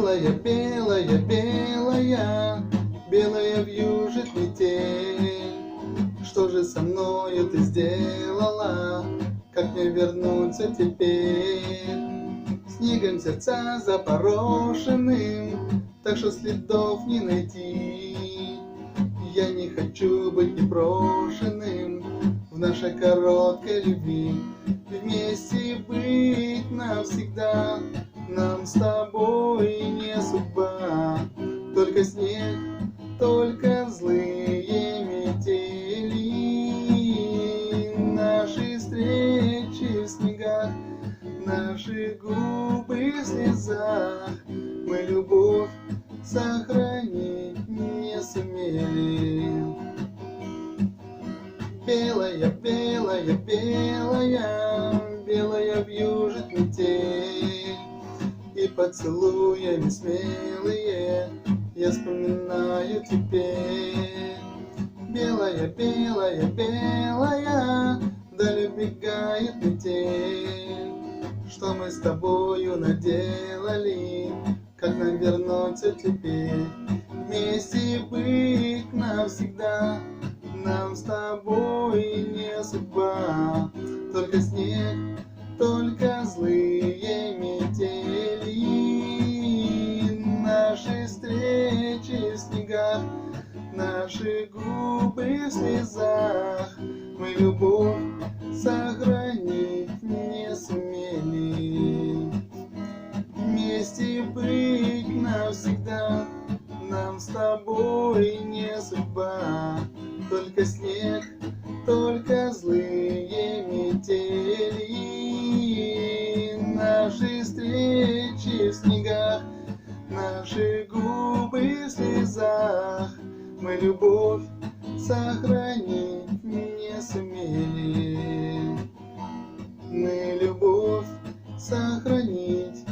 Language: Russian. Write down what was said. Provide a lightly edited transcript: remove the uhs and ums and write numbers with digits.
Белая, белая, белая, белая вьюжит метель. Что же со мною ты сделала? Как мне вернуться теперь? Снегом сердца запорошенным, так что следов не найти. Я не хочу быть непрошенным в нашей короткой любви. Вместе быть навсегда нам с тобой не судьба. Только снег, только злые метели. Наши встречи в снегах, наши губы в слезах. Мы любовь сохранить не сумели. Белая, белая, белая, белая вьюжит метель. И поцелуями смелые я вспоминаю теперь. Белая, белая, белая, вдаль убегает метель. Что мы с тобою наделали, как нам вернуться теперь? Вместе быть навсегда нам с тобой не судьба. Только снег, только злые метели. Наши встречи в снегах, наши губы в слезах. Мы любовь сохранить не сумели. Вместе быть навсегда нам с тобой не судьба. Только снег, только злые метели. Наши встречи в снегах, наши губы в слезах. Мы любовь сохранить не сумели. Мы любовь сохранить